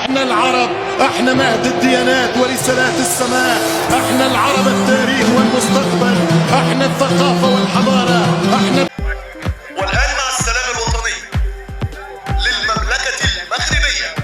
احنا العرب، احنا مهد الديانات ورسالات السماء، احنا العرب التاريخ والمستقبل، احنا الثقافة والحضارة، احنا. والآن مع السلام الوطني للمملكة المغربية.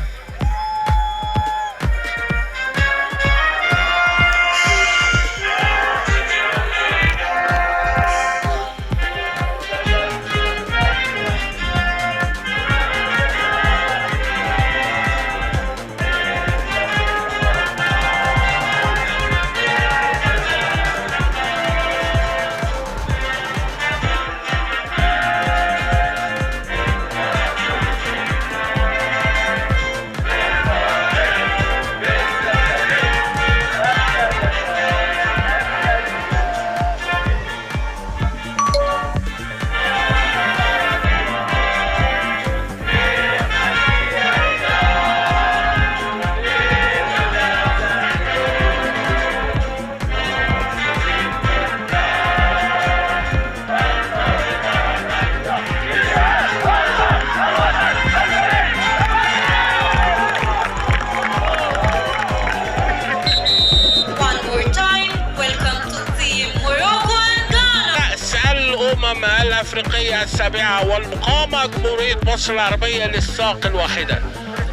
الأفريقية السابعة والمقامة جمهورية مصر العربية للساق الواحدة.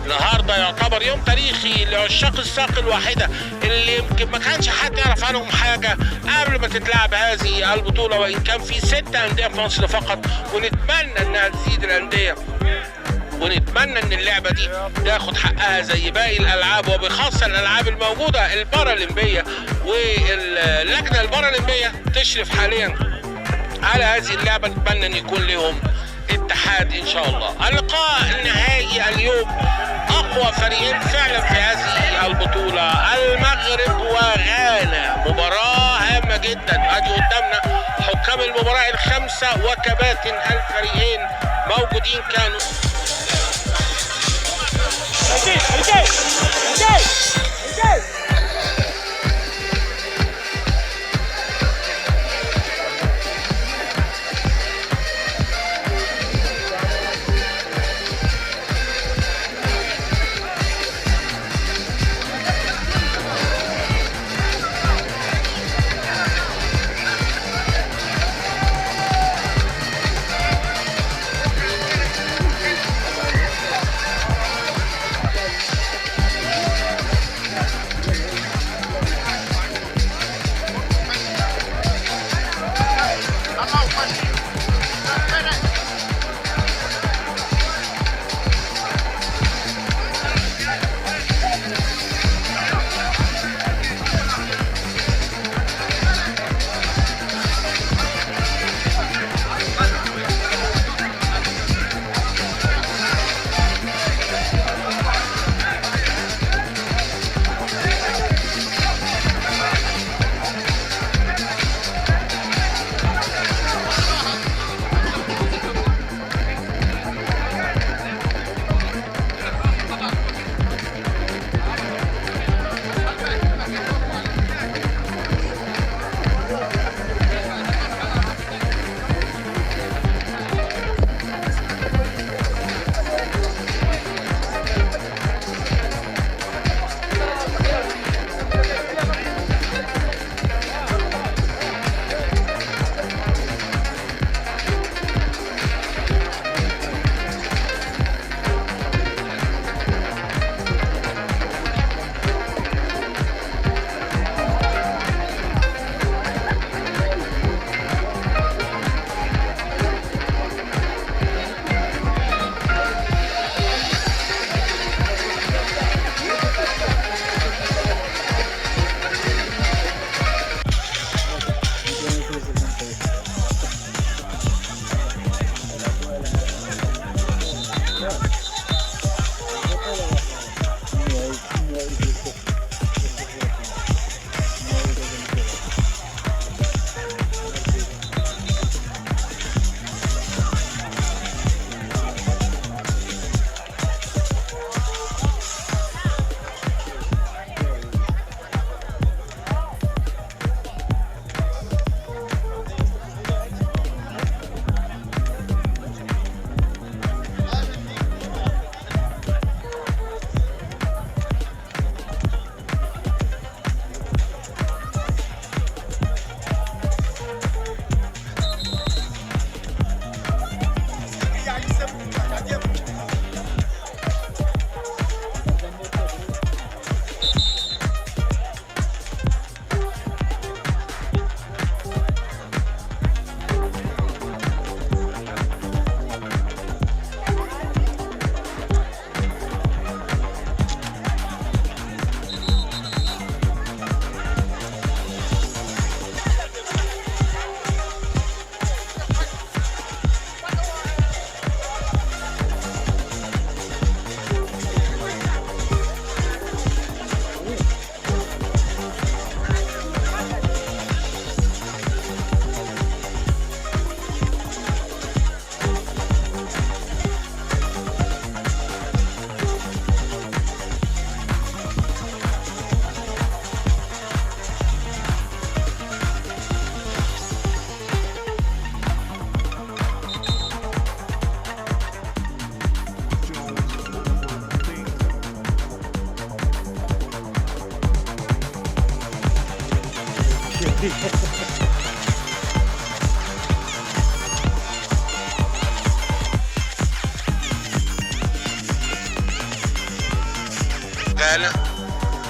النهارده يعتبر يوم تاريخي لعشاق الساق الواحدة اللي يمكن ما كانش حد يعرف عنهم حاجة قبل ما تتلعب هذه البطولة، وإن كان في 6 أندية في مصر فقط، ونتمنى إنها تزيد الأندية، ونتمنى ان اللعبه دي تاخد حقها زي باقي الالعاب، وبخاصه الالعاب الموجوده البارالمبيه، واللجنه البارالمبيه تشرف حاليا على هذه اللعبه. نتمنى ان يكون لهم اتحاد ان شاء الله. اللقاء النهائي اليوم اقوى فريقين فعلا في هذه البطوله، المغرب وغانا، مباراه هامه جدا. ادي قدامنا حكام المباراه الخمسه وكباتن الفريقين موجودين كانوا.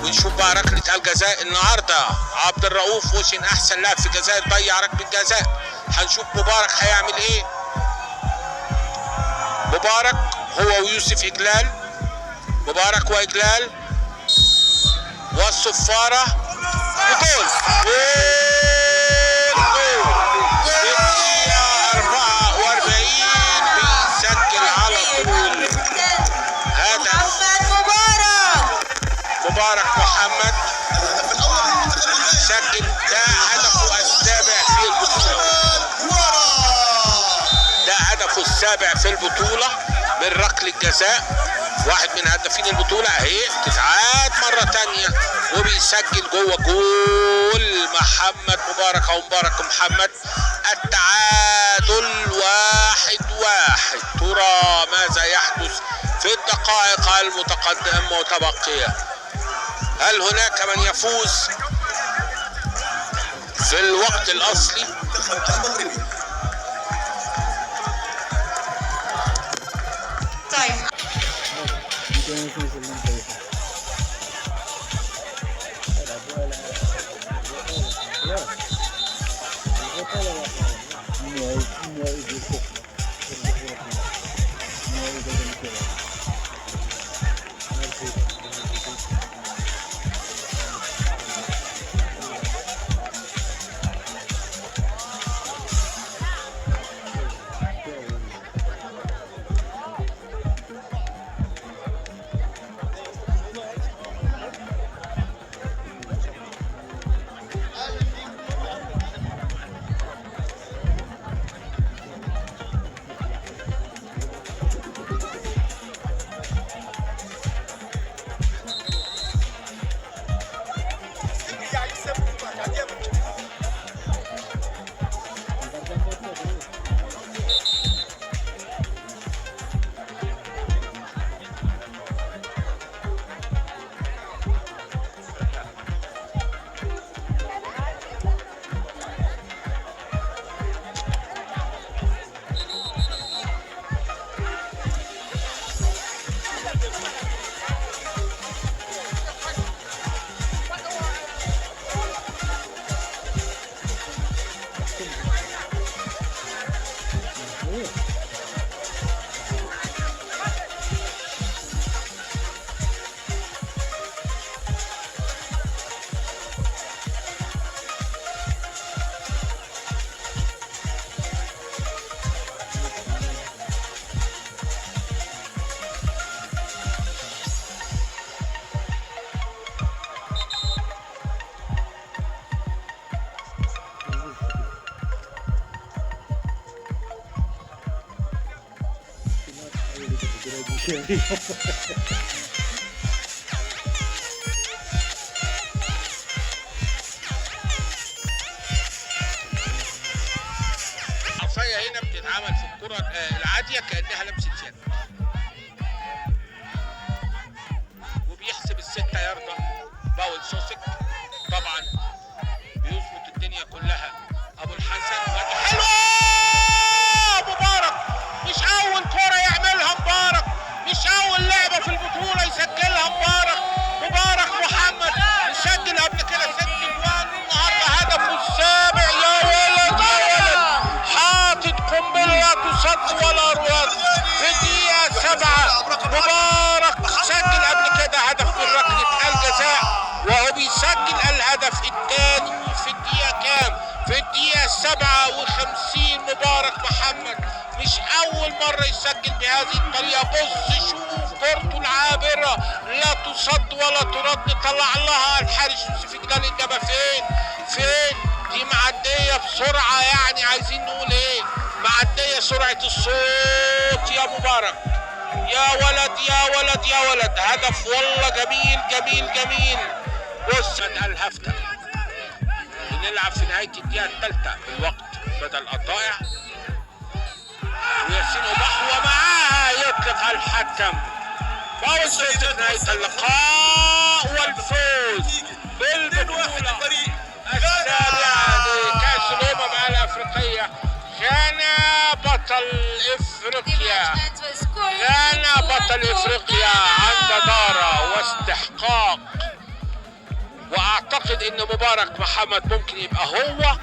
ونشوف بقى ركلة الجزاء النهارده. عبد الرؤوف وشن احسن لاعب في الجزائر ضيع ركلة جزاء. هنشوف مبارك هيعمل ايه. مبارك هو ويوسف إجلال، مبارك وإجلال والصفارة وجول. دقيقة 44 بيسجل على طول هدف مبارك محمد. سجل ده هدفه السابع في البطولة، ده هدفه السابع في البطولة من ركلة جزاء. واحد من هدافين البطولة اهي تتعاد مرة تانية وبيسجل جوه جول محمد مبارك او مبارك محمد. التعادل 1-1. ترى ماذا يحدث في الدقائق المتبقية؟ هل هناك من يفوز في الوقت الأصلي؟ العصاية هنا بتتعمل في الكرة العادية كأنها لمسة يد، وبيحسب ال6 ياردة باول سوسك. طبعا بيظبط الدنيا كلها ابو الحسن. حلوة مبارك، مش اول كرة يعملها مبارك، مش اول لعبة في البطولة يسجلها مبارك. مبارك محمد يسجل قبل كده 6 جوان، النهارده هدفه السابع. يا ولد يا ولد، حاطط قنبلة لا تصد ولا رد في الدقيقة 7. مبارك سجل قبل كده هدف من ركلة الجزاء، وهو بيسجل الهدف الثاني في الدقيقة كام؟ في الدقيقة 57. مبارك محمد مش أول مرة يسجل بهذه الطريقة. بص شوف كورته العابرة لا تصد ولا ترد، طلع لها الحارس يوسف إجلال. إنما فين دي معدية بسرعة، يعني عايزين نقول إيه؟ معدية سرعة الصوت يا مبارك. يا ولد يا ولد يا ولد، هدف والله جميل جميل جميل. بص الهفتة بنلعب في نهاية الدقيقة الثالثة بالوقت بدل الضائع، وياسين وبحوة معاها يطلق الحكم. فاول في نهاية اللقاء والفوز بالبطولة السابعة الافريقيه. غانا بطل افريقيا، غانا بطل افريقيا عن جداره واستحقاق. واعتقد ان مبارك محمد ممكن يبقى هو